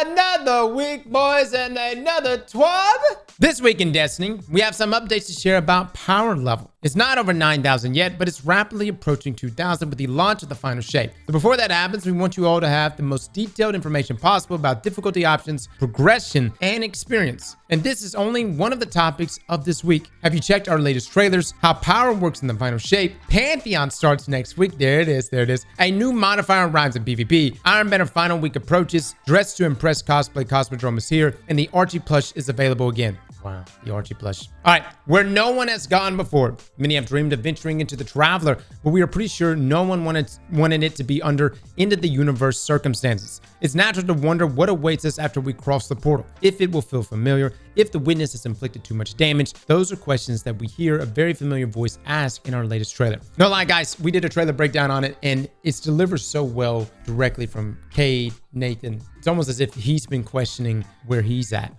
Another week, boys, and another TWAB. This week in Destiny, we have some updates to share about power level. It's not over 9,000 yet, but it's rapidly approaching 2,000 with the launch of the final shape. So before that happens, we want you all to have the most detailed information possible about difficulty options, progression, and experience. And this is only one of the topics of this week. Have you checked our latest trailers? How power works in the final shape? Pantheon starts next week. There it is. There it is. A new modifier arrives in PvP. Iron Banner final week approaches. Dress to impress cosplay Cosmodrone is here. And the Archie plush is available again. Wow, the Archie plush. All right, where no one has gone before. Many have dreamed of venturing into the Traveler, but we are pretty sure no one wanted it to be under end of the universe circumstances. It's natural to wonder what awaits us after we cross the portal. If it will feel familiar, if the witness has inflicted too much damage. Those are questions that we hear a very familiar voice ask in our latest trailer. No lie, guys, we did a trailer breakdown on it, and it's delivered so well directly from Cade, Nathan. It's almost as if he's been questioning where he's at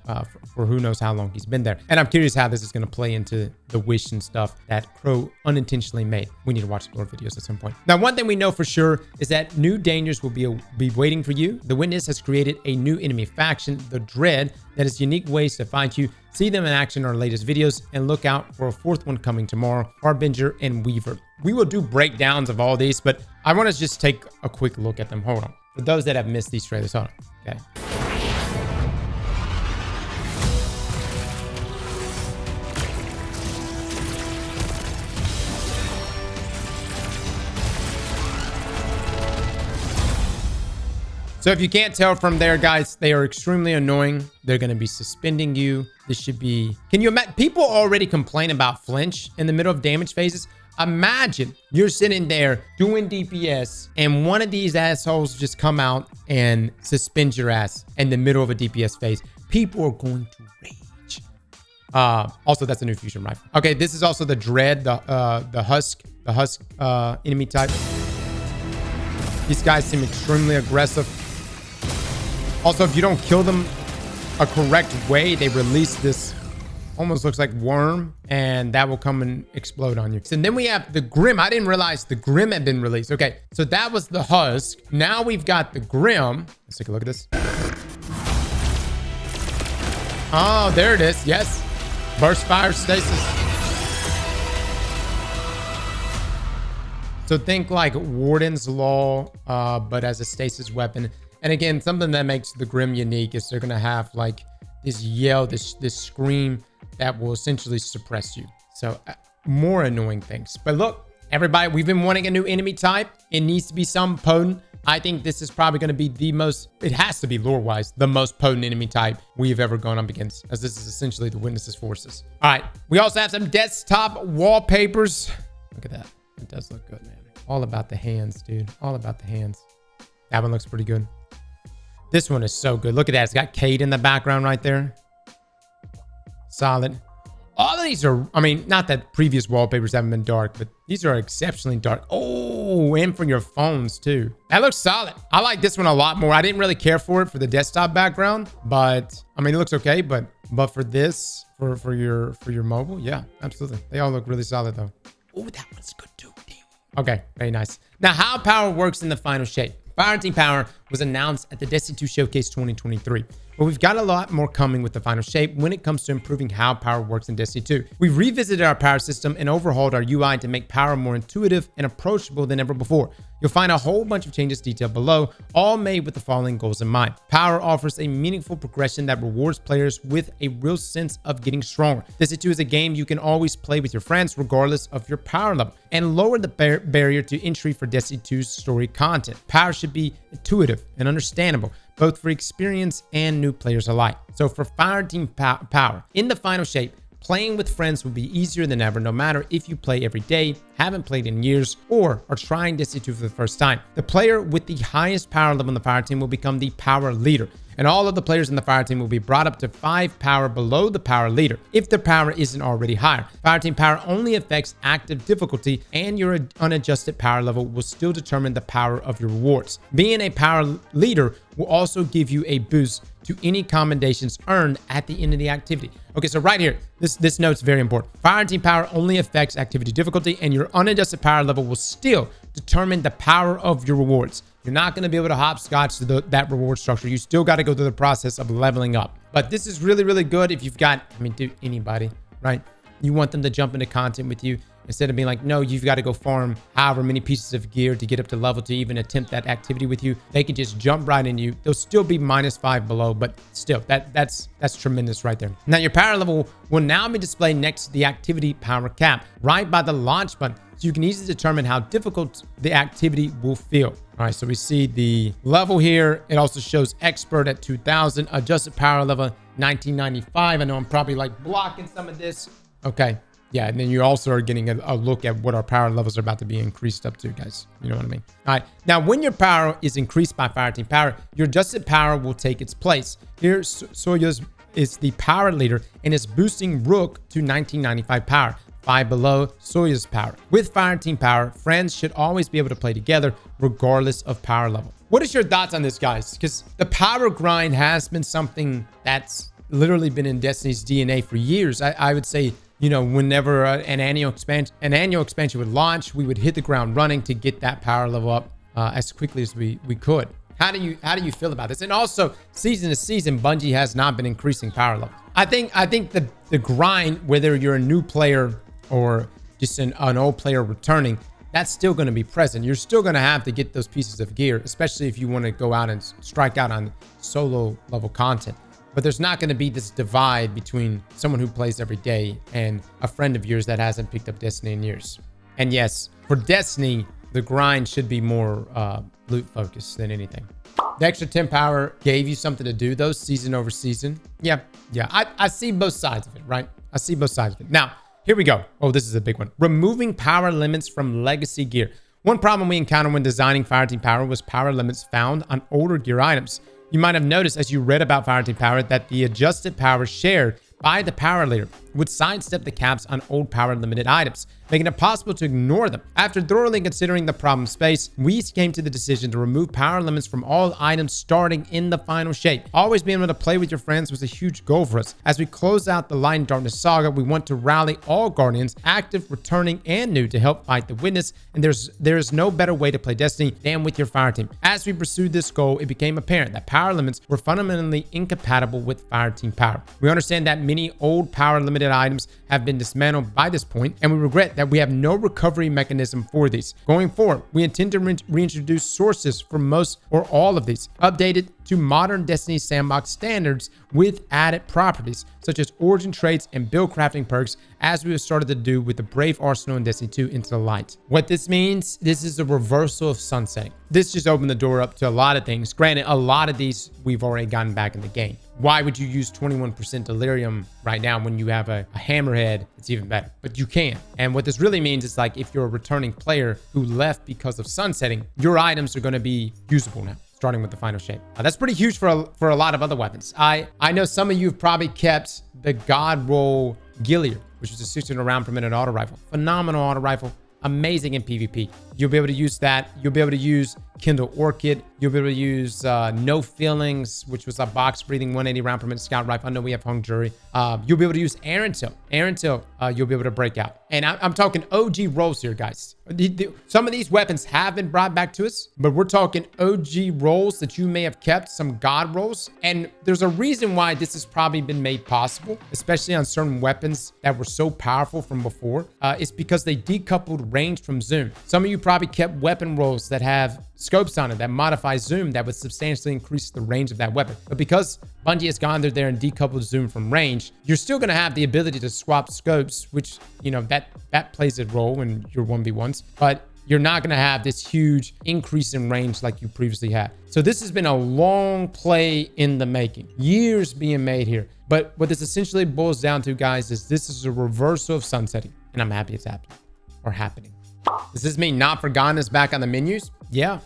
for who knows how long he's been there. And I'm curious how this is going to play into the wish and stuff that Crow unintentionally made. We need to watch more videos at some point. Now, one thing we know for sure is that new dangers will be waiting for you. The Witness has created a new enemy faction, the Dread, that has unique ways to find you. See them in action in our latest videos, and look out for a fourth one coming tomorrow, Harbinger and Weaver. We will do breakdowns of all these, but I want to just take a quick look at them. Hold on. For those that have missed these trailers, hold on. Okay. So if you can't tell from there, guys, they are extremely annoying. They're going to be suspending you. This should be... Can you imagine? People already complain about flinch in the middle of damage phases. Imagine you're sitting there doing DPS and one of these assholes just come out and suspend your ass in the middle of a DPS phase. People are going to rage. Also, that's a new fusion rifle. Okay, this is also the Dread, the Husk enemy type. These guys seem extremely aggressive. Also, if you don't kill them a correct way, they release this almost looks like worm, and that will come and explode on you. So then we have the Grim. I didn't realize the Grim had been released. Okay, so that was the Husk. Now we've got the Grim. Let's take a look at this. Oh, there it is. Yes. Burst fire stasis. So think like Warden's Law, but as a stasis weapon. And again, something that makes the Grim unique is they're going to have like this yell, this scream that will essentially suppress you. So more annoying things. But look, everybody, we've been wanting a new enemy type. It needs to be some potent. I think this is probably going to be the most, it has to be lore-wise, the most potent enemy type we've ever gone up against, as this is essentially the Witness's forces. All right, we also have some desktop wallpapers. Look at that. It does look good, man. All about the hands, dude. All about the hands. That one looks pretty good. This one is so good. Look at that. It's got Cade in the background right there. Solid. All of these are, I mean, not that previous wallpapers haven't been dark, but these are exceptionally dark. Oh, and for your phones too. That looks solid. I like this one a lot more. I didn't really care for it for the desktop background, but I mean, it looks okay, but for this, for your mobile, yeah, absolutely. They all look really solid though. Oh, that one's good too. Damn. Okay, very nice. Now, how power works in the final shape. Fireteam Power was announced at the Destiny 2 Showcase 2023, but we've got a lot more coming with the final shape when it comes to improving how power works in Destiny 2. We've revisited our power system and overhauled our UI to make power more intuitive and approachable than ever before. You'll find a whole bunch of changes detailed below, all made with the following goals in mind. Power offers a meaningful progression that rewards players with a real sense of getting stronger. Destiny 2 is a game you can always play with your friends regardless of your power level, and lower the barrier to entry for Destiny 2's story content. Power should be intuitive and understandable, both for experience and new players alike. So for Fireteam Power, in the final shape, playing with friends will be easier than ever, no matter if you play every day, haven't played in years, or are trying Destiny 2 for the first time. The player with the highest power level in the fire team will become the power leader, and all of the players in the fire team will be brought up to 5 power below the power leader if their power isn't already higher. Fireteam Power only affects active difficulty, and your unadjusted power level will still determine the power of your rewards. Being a power leader will also give you a boost to any commendations earned at the end of the activity. Okay, so right here, this note's very important. Fireteam Power only affects activity difficulty, and your unadjusted power level will still determine the power of your rewards. You're not going to be able to hopscotch to that reward structure. You still got to go through the process of leveling up. But this is really, really good if you've got, I mean, dude, anybody, right? You want them to jump into content with you instead of being like, no, you've got to go farm however many pieces of gear to get up to level to even attempt that activity with you. They can just jump right into you. They'll still be -5 below, but still, that's tremendous right there. Now, your power level will now be displayed next to the activity power cap, right by the launch button, so you can easily determine how difficult the activity will feel. All right, so we see the level here. It also shows expert at 2000, adjusted power level 1995. I know I'm probably like blocking some of this. Okay. Yeah, and then you also are getting a look at what our power levels are about to be increased up to, guys. You know what I mean? All right. Now, when your power is increased by Fireteam Power, your adjusted power will take its place. Here, Soyuz is the power leader and is boosting Rook to 1995 power, 5 below Soyuz power. With Fireteam Power, friends should always be able to play together regardless of power level. What is your thoughts on this, guys? Because the power grind has been something that's literally been in Destiny's DNA for years. I would say, you know, whenever an annual expansion would launch, we would hit the ground running to get that power level up as quickly as we could. How do you feel about this? And also, season to season, Bungie has not been increasing power level. I think the grind, whether you're a new player or just an old player returning, that's still going to be present. You're still going to have to get those pieces of gear, especially if you want to go out and strike out on solo level content. But there's not going to be this divide between someone who plays every day and a friend of yours that hasn't picked up Destiny in years. And yes, for Destiny, the grind should be more loot focused than anything. The extra 10 power gave you something to do though, season over season. Yeah. I see both sides of it, right? I see both sides of it. Now, here we go. Oh, this is a big one. Removing power limits from legacy gear. One problem we encountered when designing Fireteam Power was power limits found on older gear items. You might have noticed as you read about Fireteam Power that the adjusted power shared by the power leader would sidestep the caps on old power limited items, making it possible to ignore them. After thoroughly considering the problem space, we came to the decision to remove power limits from all items starting in the final shape. Always being able to play with your friends was a huge goal for us. As we close out the Light and Darkness saga, we want to rally all Guardians, active, returning, and new, to help fight the Witness, and there is no better way to play Destiny than with your Fireteam. As we pursued this goal, it became apparent that power limits were fundamentally incompatible with Fireteam Power. We understand that many old power limited items have been dismantled by this point, and we regret that we have no recovery mechanism for these. Going forward, we intend to reintroduce sources for most or all of these, updated to modern Destiny sandbox standards with added properties such as origin traits and build crafting perks, as we have started to do with the Brave Arsenal in Destiny 2 Into the Light. What this means, this is a reversal of sunsetting. This just opened the door up to a lot of things. Granted, a lot of these we've already gotten back in the game. Why would you use 21% delirium right now when you have a hammerhead? It's even better, but you can. And what this really means is, like, if you're a returning player who left because of sunsetting, your items are going to be usable now, starting with the final shape. That's pretty huge for a lot of other weapons. I know some of you have probably kept the God Roll Gillier, which is a 600 round per minute auto rifle. Phenomenal auto rifle. Amazing in PvP. You'll be able to use that. You'll be able to use Kindle Orchid. You'll be able to use No Feelings, which was a box breathing 180 round per minute scout rifle. I know we have Hung Jury. You'll be able to use Aaron Till. You'll be able to break out. And I'm talking OG rolls here, guys. Some of these weapons have been brought back to us, but we're talking OG rolls that you may have kept, some God rolls. And there's a reason why this has probably been made possible, especially on certain weapons that were so powerful from before. It's because they decoupled range from zoom. Some of you probably kept weapon rolls that have scopes on it that modify zoom that would substantially increase the range of that weapon. But because Bungie has gone through there and decoupled zoom from range, you're still going to have the ability to swap scopes, which, you know, that plays a role in your 1v1s, but you're not going to have this huge increase in range like you previously had. So this has been a long play in the making, years being made here. But what this essentially boils down to, guys, is this is a reversal of sunsetting, and I'm happy it's happening. Does this mean Not Forgotten is back on the menus? Yeah.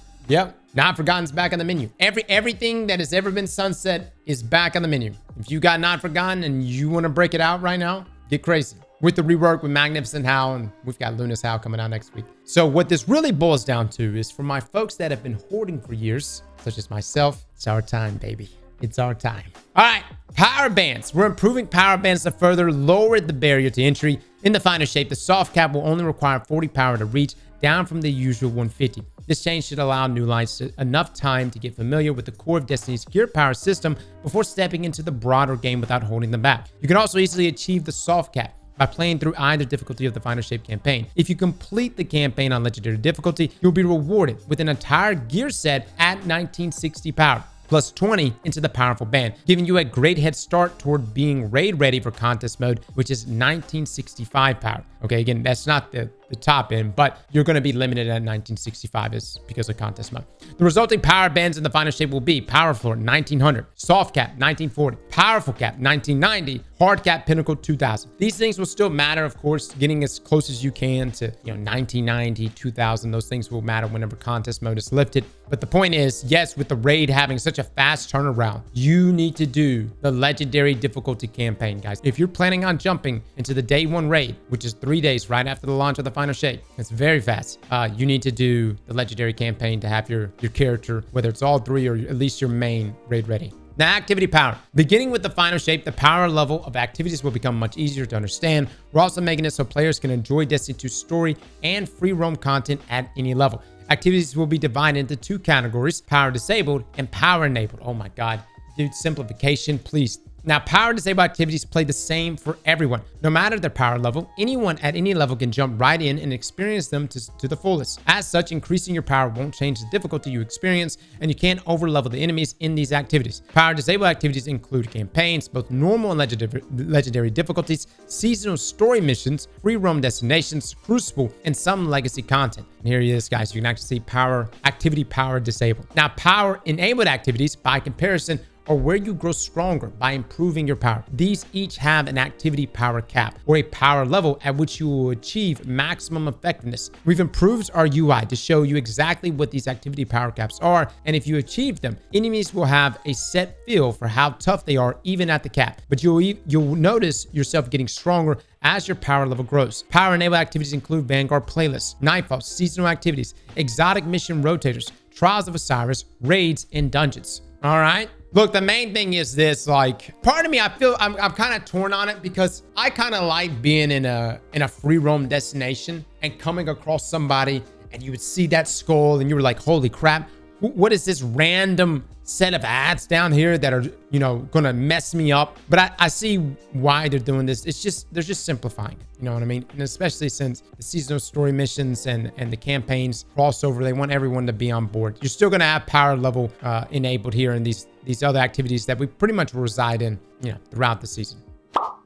Not Forgotten's back on the menu. Everything that has ever been sunset is back on the menu. If you got Not Forgotten and you want to break it out right now, get crazy. With the rework with Magnificent Hal, and we've got Luna's Hal coming out next week. So what this really boils down to is, for my folks that have been hoarding for years, such as myself, it's our time, baby. It's our time. All right, power bands. We're improving power bands to further lower the barrier to entry. In the final shape, the soft cap will only require 40 power to reach. down from the usual 150. This change should allow new lines enough time to get familiar with the core of Destiny's gear power system before stepping into the broader game without holding them back. You can also easily achieve the soft cap by playing through either difficulty of the Final Shape campaign. If you complete the campaign on legendary difficulty, you'll be rewarded with an entire gear set at 1960 power, plus 20 into the powerful band, giving you a great head start toward being raid ready for contest mode, which is 1965 power. Okay, again, that's not the top end, but you're going to be limited at 1965 is because of contest mode. The resulting power bands in the Final Shape will be Power Floor 1900, Soft Cap 1940, Powerful Cap 1990, Hard Cap Pinnacle 2000. These things will still matter, of course, getting as close as you can to 1990, 2000. Those things will matter whenever contest mode is lifted. But the point is, yes, with the raid having such a fast turnaround, you need to do the legendary difficulty campaign, guys. If you're planning on jumping into the day 1 raid, which is 3 days right after the launch of the Final Shape, it's very fast. You need to do the legendary campaign to have your character, whether it's all 3 or at least your main raid ready. Now, activity power. Beginning with the Final Shape, the power level of activities will become much easier to understand. We're also making it so players can enjoy Destiny 2 story and free roam content at any level. Activities will be divided into 2 categories: power disabled and power enabled. Oh my God, dude, simplification, please. Now, power disabled activities play the same for everyone. No matter their power level, anyone at any level can jump right in and experience them to the fullest. As such, increasing your power won't change the difficulty you experience, and you can't overlevel the enemies in these activities. Power disabled activities include campaigns, both normal and legendary difficulties, seasonal story missions, free roam destinations, crucible, and some legacy content. And here it is, guys. You can actually see activity power disabled. Now, power enabled activities, by comparison, or where you grow stronger by improving your power. These each have an activity power cap, or a power level at which you will achieve maximum effectiveness. We've improved our UI to show you exactly what these activity power caps are, and if you achieve them, enemies will have a set feel for how tough they are even at the cap. But you'll notice yourself getting stronger as your power level grows. Power enabled activities include Vanguard playlists, Nightfalls, seasonal activities, exotic mission rotators, Trials of Osiris, raids, and dungeons. All right. Look, the main thing is this, like, part of me, I feel I'm kind of torn on it, because I kind of like being in a free roam destination and coming across somebody and you would see that skull and you were like, holy crap, what is this random set of ads down here that are, gonna mess me up? But I see why they're doing this. They're just simplifying it. You know what I mean? And especially since the seasonal story missions and the campaigns crossover, they want everyone to be on board. You're still gonna have power level enabled here in these other activities that we pretty much reside in, throughout the season.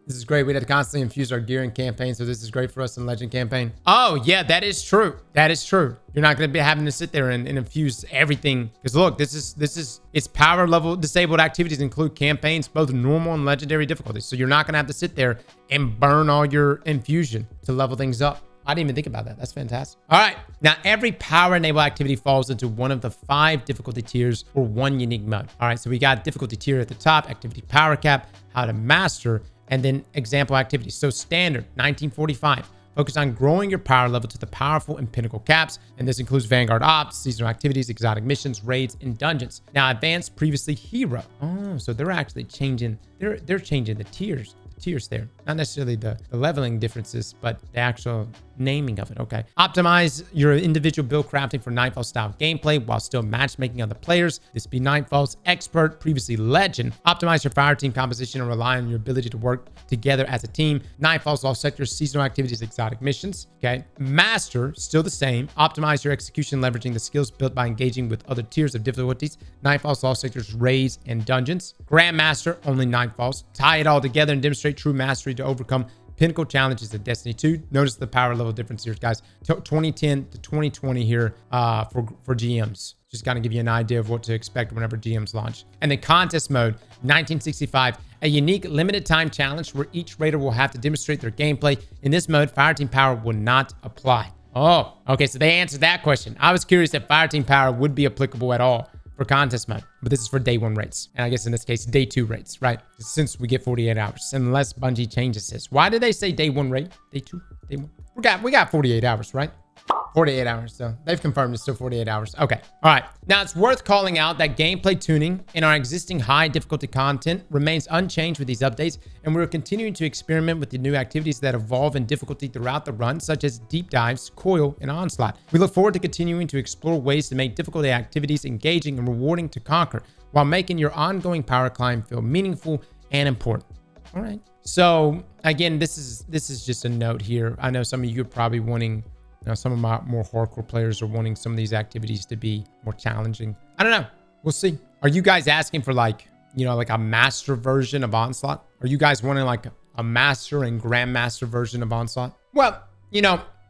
This is great. We had to constantly infuse our gear in campaign, so this is great for us in Legend campaign. Oh, yeah, that is true. That is true. You're not going to be having to sit there and infuse everything. Because look, it's power level disabled activities include campaigns, both normal and legendary difficulties. So you're not going to have to sit there and burn all your infusion to level things up. I didn't even think about that. That's fantastic. All right. Now, every power enabled activity falls into one of the 5 difficulty tiers for one unique mode. All right. So we got difficulty tier at the top, activity power cap, how to master, and then example activities. So standard, 1945. Focus on growing your power level to the powerful and pinnacle caps. And this includes Vanguard Ops, seasonal activities, exotic missions, raids, and dungeons. Now, advanced, previously hero. Oh, so they're actually changing, they're changing the tiers there. Not necessarily the leveling differences, but the actual naming of it. Okay. Optimize your individual build crafting for Nightfall style gameplay while still matchmaking other players. This be Nightfall's expert, previously legend. Optimize your fire team composition and rely on your ability to work together as a team. Nightfall's all sectors, seasonal activities, exotic missions. Okay. Master, still the same. Optimize your execution, leveraging the skills built by engaging with other tiers of difficulties. Nightfall's all sectors, raids, and dungeons. Grandmaster, only Nightfalls. Tie it all together and demonstrate true mastery to overcome pinnacle challenges of Destiny 2. Notice the power level difference here, guys. 2010 to 2020 here for GMs. Just kind of give you an idea of what to expect whenever GMs launch. And then contest mode, 1965, a unique limited time challenge where each raider will have to demonstrate their gameplay. In this mode, Fireteam Power will not apply. Oh, okay, so they answered that question. I was curious if Fireteam Power would be applicable at all for contest mode, but this is for day 1 raids. And I guess in this case, day 2 raids, right? Since we get 48 hours, unless Bungie changes this. Why did they say day 1 raid? Day 2, day 1? We got 48 hours, right? 48 hours. So they've confirmed it's still 48 hours. Okay. All right. Now it's worth calling out that gameplay tuning in our existing high difficulty content remains unchanged with these updates. And we're continuing to experiment with the new activities that evolve in difficulty throughout the run, such as deep dives, coil, and onslaught. We look forward to continuing to explore ways to make difficulty activities engaging and rewarding to conquer while making your ongoing power climb feel meaningful and important. All right. So again, this is just a note here. I know some of you are probably wanting, some of my more hardcore players are wanting some of these activities to be more challenging. I don't know. We'll see. Are you guys asking for like a master version of Onslaught? Are you guys wanting like a master and grandmaster version of Onslaught? Well,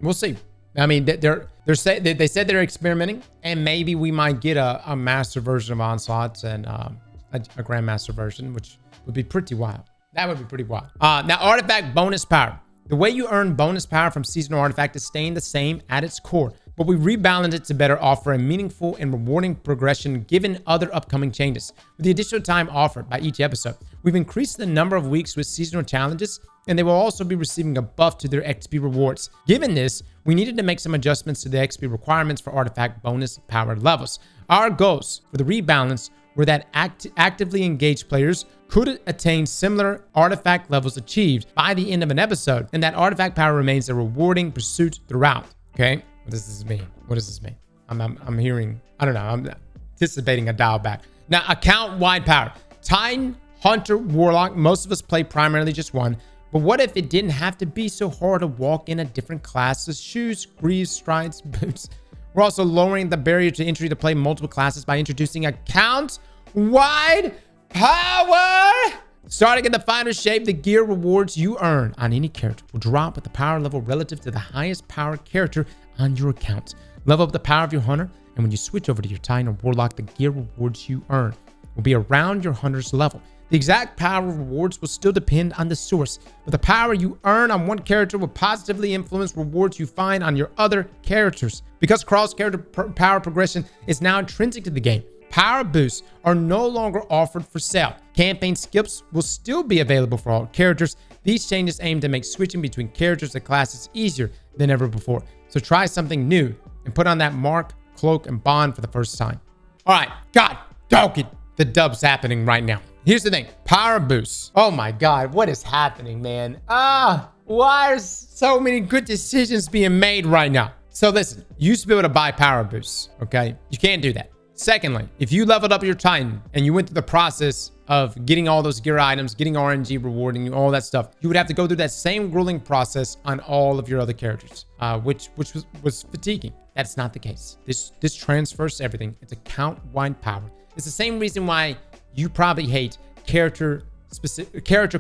we'll see. I mean, they said they're experimenting, and maybe we might get a master version of Onslaught and a grandmaster version, which would be pretty wild. That would be pretty wild. Now, artifact bonus power. The way you earn bonus power from seasonal artifact is staying the same at its core, but we rebalanced it to better offer a meaningful and rewarding progression given other upcoming changes. With the additional time offered by each episode, we've increased the number of weeks with seasonal challenges, and they will also be receiving a buff to their XP rewards. Given this, we needed to make some adjustments to the XP requirements for artifact bonus power levels. Our goals for the rebalance were that actively engaged players could attain similar artifact levels achieved by the end of an episode, and that artifact power remains a rewarding pursuit throughout. Okay, what does this mean? What does this mean? I'm hearing, I don't know, I'm anticipating a dial back. Now, account-wide power. Titan, Hunter, Warlock, most of us play primarily just one, but what if it didn't have to be so hard to walk in a different class's shoes, greaves, strides, boots? We're also lowering the barrier to entry to play multiple classes by introducing account-wide power. Starting in the final shape, the gear rewards you earn on any character will drop with the power level relative to the highest power character on your account. Level up the power of your hunter, and when you switch over to your Titan or Warlock, the gear rewards you earn will be around your hunter's level. The exact power rewards will still depend on the source, but the power you earn on one character will positively influence rewards you find on your other characters. Because cross-character power progression is now intrinsic to the game, power boosts are no longer offered for sale. Campaign skips will still be available for all characters. These changes aim to make switching between characters and classes easier than ever before. So try something new and put on that mark, cloak, and bond for the first time. All right, God, dog it. The dub's happening right now. Here's the thing, power boosts. Oh my God, what is happening, man? Why are so many good decisions being made right now? So listen, you used to be able to buy power boosts, okay? You can't do that. Secondly, if you leveled up your Titan and you went through the process of getting all those gear items, getting RNG rewarding, all that stuff, you would have to go through that same grueling process on all of your other characters, which was fatiguing. That's not the case. This transfers everything. It's account-wide power. It's the same reason why you probably hate character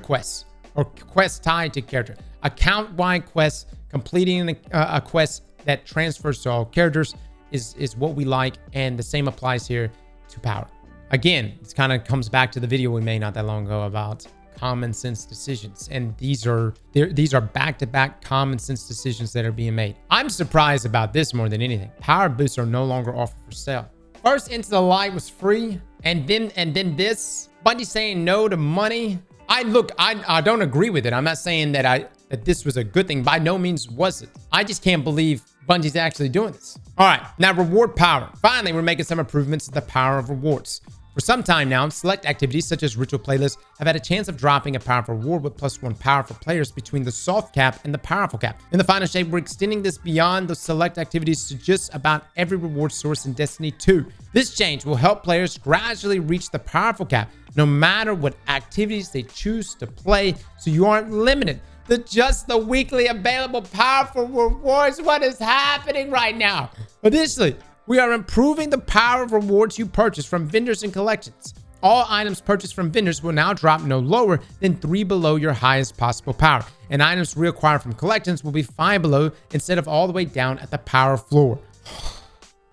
quests or quests tied to character. Account-wide quests, completing a quest that transfers to all characters is what we like, and the same applies here to power. Again, this kind of comes back to the video we made not that long ago about common sense decisions, and these are back-to-back common sense decisions that are being made. I'm surprised about this more than anything. Power boosts are no longer offered for sale. First, Into the Light was free, and then this. Bungie saying no to money. I don't agree with it. I'm not saying that this was a good thing. By no means was it. I just can't believe Bungie's actually doing this. All right, now reward power. Finally, we're making some improvements to the power of rewards. For some time now, select activities such as ritual playlists have had a chance of dropping a powerful reward with +1 power for players between the soft cap and the powerful cap. In the final shape, we're extending this beyond the select activities to just about every reward source in Destiny 2. This change will help players gradually reach the powerful cap, no matter what activities they choose to play, so you aren't limited to just the weekly available powerful rewards. What is happening right now? Additionally, we are improving the power of rewards you purchase from vendors and collections. All items purchased from vendors will now drop no lower than 3 below your highest possible power, and items reacquired from collections will be 5 below instead of all the way down at the power floor.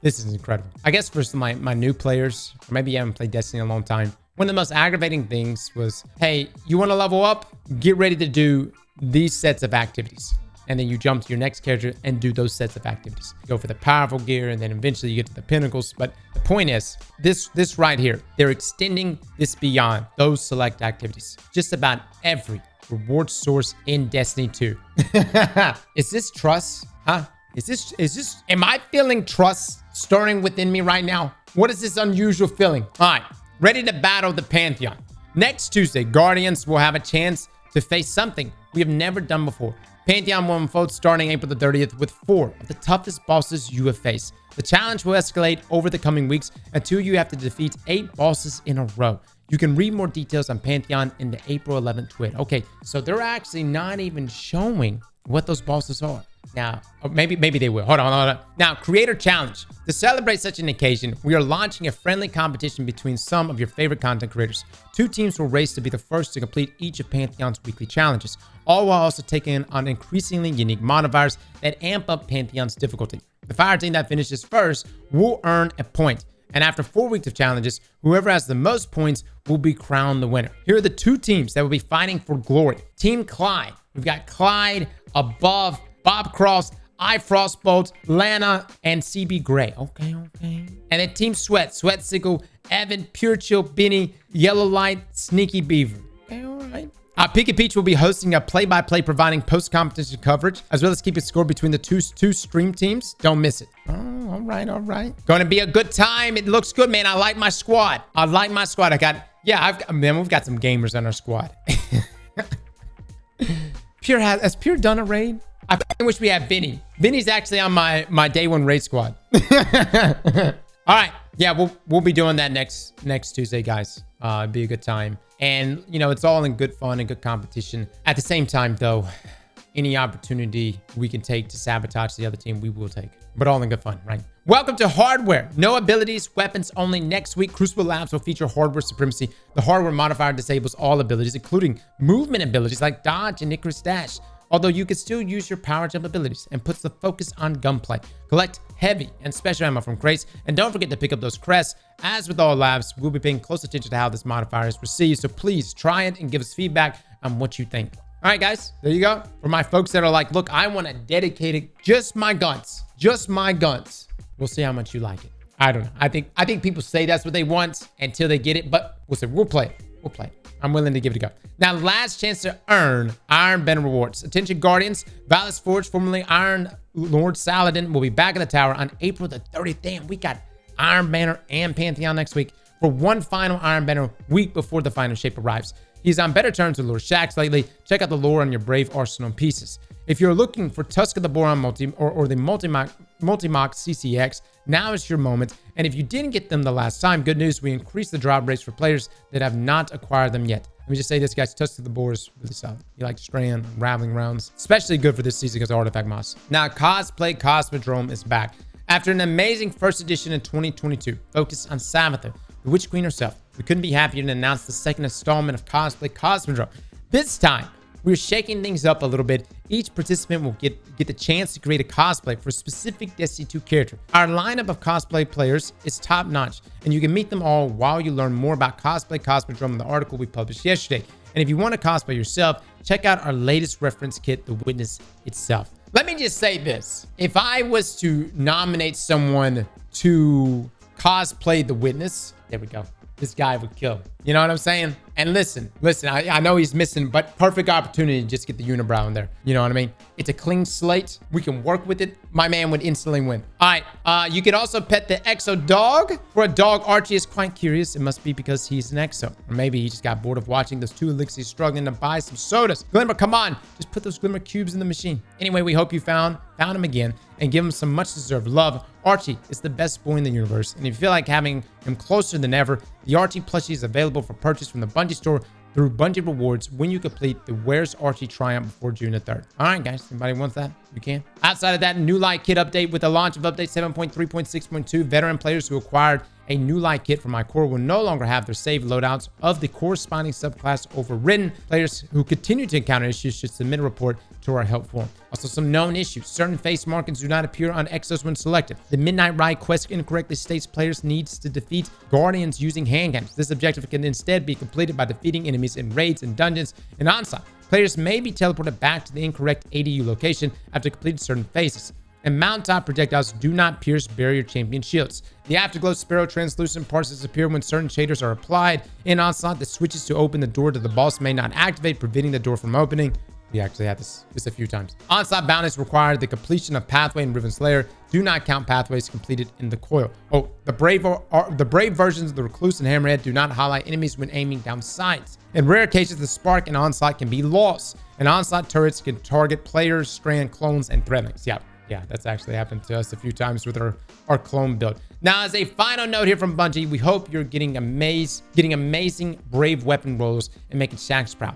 This is incredible. I guess for my new players, or maybe you haven't played Destiny in a long time, one of the most aggravating things was, hey, you want to level up? Get ready to do these sets of activities. And then you jump to your next character and do those sets of activities. Go for the powerful gear, and then eventually you get to the pinnacles. But the point is, this right here, they're extending this beyond those select activities. Just about every reward source in Destiny 2. Is this trust? Huh? Am I feeling trust stirring within me right now? What is this unusual feeling? All right, ready to battle the Pantheon. Next Tuesday, Guardians will have a chance to face something we have never done before. Pantheon will unfold starting April the 30th with 4 of the toughest bosses you have faced. The challenge will escalate over the coming weeks until you have to defeat 8 bosses in a row. You can read more details on Pantheon in the April 11th TWID. Okay, so they're actually not even showing what those bosses are. Now, maybe they will. Hold on. Now, Creator Challenge. To celebrate such an occasion, we are launching a friendly competition between some of your favorite content creators. 2 teams will race to be the first to complete each of Pantheon's weekly challenges, all while also taking on increasingly unique modifiers that amp up Pantheon's difficulty. The fire team that finishes first will earn a point. And after 4 weeks of challenges, whoever has the most points will be crowned the winner. Here are the 2 teams that will be fighting for glory. Team Clyde. We've got Clyde, Above, Bob Cross, iFrostbolt, Lana, and CB Gray. Okay. And then Team Sweat. Sweat Sickle, Evan, Pure Chill, Benny, Yellow Light, Sneaky Beaver. Okay, all right. Picky Peach will be hosting a play-by-play, providing post-competition coverage, as well as keeping score between the two stream teams. Don't miss it. Oh, all right. Going to be a good time. It looks good, man. I like my squad. We've got some gamers on our squad. Has Pure done a raid? I wish we had Vinny. Vinny's actually on my day 1 raid squad. All right. Yeah, we'll be doing that next Tuesday, guys. It'd be a good time. And, it's all in good fun and good competition. At the same time, though, any opportunity we can take to sabotage the other team, we will take. But all in good fun, right? Welcome to Hardware. No abilities, weapons only. Next week, Crucible Labs will feature Hardware Supremacy. The hardware modifier disables all abilities, including movement abilities like Dodge and Icarus Dash. Although you can still use your power jump abilities, and puts the focus on gunplay. Collect heavy and special ammo from crates, and don't forget to pick up those crests. As with all labs, we'll be paying close attention to how this modifier is received, so please try it and give us feedback on what you think. All right, guys, there you go. For my folks that are like, look, I want to dedicate it just my guns. We'll see how much you like it. I don't know. I think people say that's what they want until they get it, but we'll see. We'll play it. I'm willing to give it a go. Now, last chance to earn Iron Banner rewards. Attention, Guardians. Valis Forge, formerly Iron Lord Saladin, will be back in the tower on April the 30th. Damn, we got Iron Banner and Pantheon next week for one final Iron Banner week before the final shape arrives. He's on better terms with Lord Shaxx lately. Check out the lore on your Brave Arsenal pieces. If you're looking for Tusk of the Boron or the Multimach CCX, now is your moment. And if you didn't get them the last time, good news, we increased the drop rates for players that have not acquired them yet. Let me just say this, guys, Tusk of the Boar is really solid. You like Strand, Raveling Rounds, especially good for this season because of Artifact Moss. Now, Cosplay Cosmodrone is back. After an amazing first edition in 2022, focused on Samatha, the Witch Queen herself, we couldn't be happier to announce the second installment of Cosplay Cosmodrone. This time, we're shaking things up a little bit. Each participant will get the chance to create a cosplay for a specific Destiny 2 character. Our lineup of cosplay players is top notch, and you can meet them all while you learn more about Cosplay Cosmodrome in the article we published yesterday. And if you want to cosplay yourself, check out our latest reference kit, The Witness itself. Let me just say this. If I was to nominate someone to cosplay The Witness, there we go. This guy would kill. You know what I'm saying? And listen, I know he's missing, but perfect opportunity to just get the unibrow in there. You know what I mean? It's a clean slate. We can work with it. My man would instantly win. All right. You can also pet the Exo Dog. For a dog, Archie is quite curious. It must be because he's an Exo. Or maybe he just got bored of watching those 2 elixirs struggling to buy some sodas. Glimmer, come on. Just put those Glimmer cubes in the machine. Anyway, we hope you found him again and give him some much deserved love. Archie is the best boy in the universe. And if you feel like having him closer than ever, the Archie plushie is available for purchase from the Bungie store through Bungie rewards when you complete the Where's Archie Triumph before June the 3rd. All right, guys. Anybody wants that? You can. Outside of that, new light kit update with the launch of update 7.3.6.2, veteran players who acquired a new light kit from my core will no longer have their saved loadouts of the corresponding subclass overridden. Players who continue to encounter issues should submit a report to our help forum. Also, some known issues. Certain face markings do not appear on Exos when selected. The Midnight Ride quest incorrectly states players needs to defeat Guardians using handguns. This objective can instead be completed by defeating enemies in raids and dungeons and on-site. Players may be teleported back to the incorrect ADU location after completing certain phases. And mountaintop projectiles do not pierce barrier champion shields. The Afterglow Sparrow translucent parts disappear when certain shaders are applied. In Onslaught, the switches to open the door to the boss may not activate, preventing the door from opening. We actually had this a few times. Onslaught bounties require the completion of Pathway and Riven Slayer. Do not count pathways completed in the coil. Oh, the brave versions of the Recluse and Hammerhead do not highlight enemies when aiming down sights. In rare cases, the spark and onslaught can be lost. And onslaught turrets can target players, strand clones, and threadlings. Yeah, that's actually happened to us a few times with our clone build. Now, as a final note here from Bungie, we hope you're getting amazing brave weapon rolls and making Shax proud.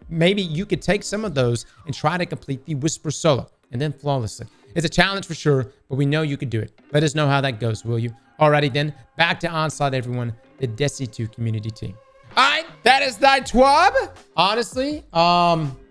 Maybe you could take some of those and try to complete the Whisper solo and then flawlessly. It's a challenge for sure, but we know you could do it. Let us know how that goes, will you? Alrighty then, back to Onslaught, everyone, the Destiny 2 community team. All right, that is thy TWAB. Honestly,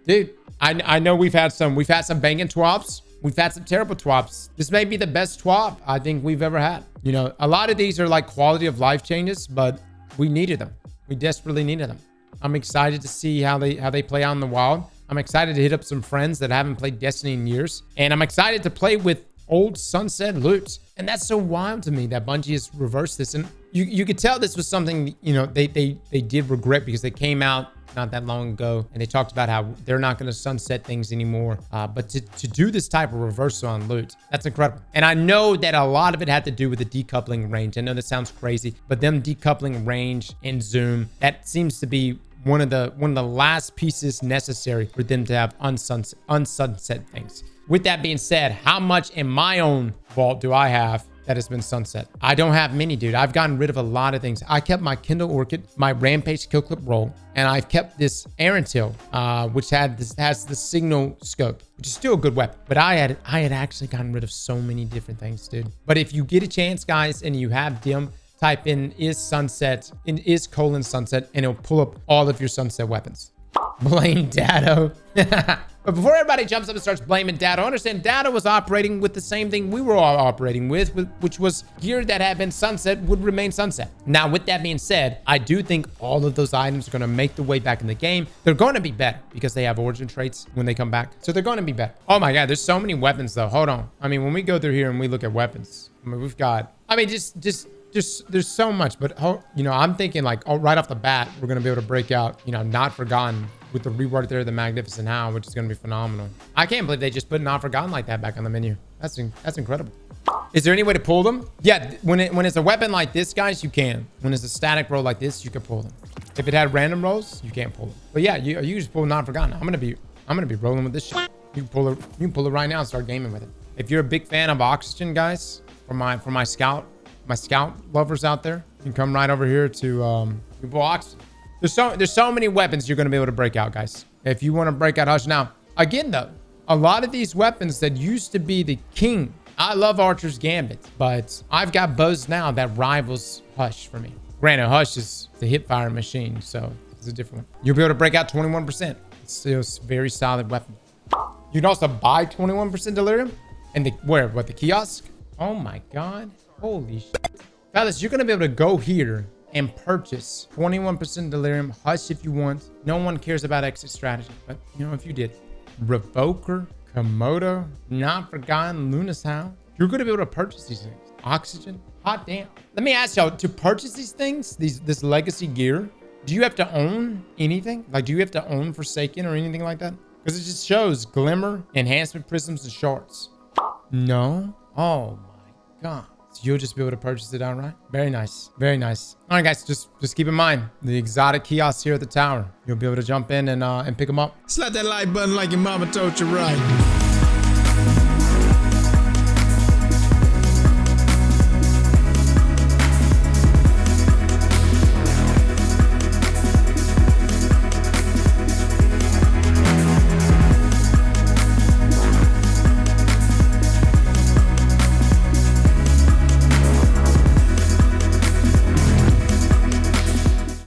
dude, I know we've had some banging TWABs. We've had some terrible TWABs. This may be the best TWAB I think we've ever had. You know, a lot of these are like quality of life changes, but we needed them. We desperately needed them. I'm excited to see how they play out in the wild. I'm excited to hit up some friends that haven't played Destiny in years. And I'm excited to play with old Sunset loot. And that's so wild to me that Bungie has reversed this. And you could tell this was something, you know, they did regret because they came out not that long ago and they talked about how they're not going to sunset things anymore. But to do this type of reversal on loot, that's incredible. And I know that a lot of it had to do with the decoupling range. I know that sounds crazy, but them decoupling range and zoom, that seems to be one of the last pieces necessary for them to have unsunset things. With that being said, how much in my own vault do I have that has been sunset? I don't have many, dude. I've gotten rid of a lot of things. I kept my Kindle Orchid, my Rampage Kill Clip Roll, and I've kept this Arantil, which has the signal scope, which is still a good weapon. But I had actually gotten rid of so many different things, dude. But if you get a chance, guys, and you have dim, type in is sunset, sunset, and it'll pull up all of your sunset weapons. Blame Dado. But before everybody jumps up and starts blaming Dado, understand Dado was operating with the same thing we were all operating with, which was gear that had been sunset would remain sunset. Now, with that being said, I do think all of those items are going to make the way back in the game. They're going to be better because they have origin traits when they come back. So they're going to be better. Oh my God, there's so many weapons though. Hold on. I mean, when we go through here and we look at weapons, I mean, we've got, I mean, just there's so much, but you know, I'm thinking like, oh, right off the bat, we're going to be able to break out, you know, Not Forgotten with the rework there, the Magnificent Howl, which is going to be phenomenal. I can't believe they just put Not Forgotten like that back on the menu. That's incredible. Is there any way to pull them? Yeah, when it's a weapon like this, guys, you can. When it's a static roll like this, you can pull them. If it had random rolls, you can't pull them. But yeah, you just pull Not Forgotten. I'm gonna be rolling with this shit. You can pull it right now and start gaming with it. If you're a big fan of Oxygen, guys, for my scout lovers out there, you can come right over here to pull Oxygen. There's so many weapons you're going to be able to break out, guys. If you want to break out Hush. Now, again, though, a lot of these weapons that used to be the king. I love Archer's Gambit, but I've got bows now that rivals Hush for me. Granted, Hush is the hipfire machine, so it's a different one. You'll be able to break out 21%. It's still a very solid weapon. You can also buy 21% Delirium. And the kiosk? Oh my God. Holy shit. Fellas, you're going to be able to go here and purchase 21% Delirium, Hush if you want. No one cares about exit strategy, but you know, if you did. Revoker, Komodo, Not Forgotten, Luna's Howl. You're going to be able to purchase these things. Oxygen, hot damn. Let me ask y'all, to purchase these things, this legacy gear, do you have to own anything? Like, do you have to own Forsaken or anything like that? Because it just shows Glimmer, Enhancement Prisms, and Shards. No? Oh my God. So you'll just be able to purchase it outright. Very nice. Very nice. All right, guys, just keep in mind the exotic kiosks here at the tower. You'll be able to jump in and pick them up. Slap that like button like your mama told you right.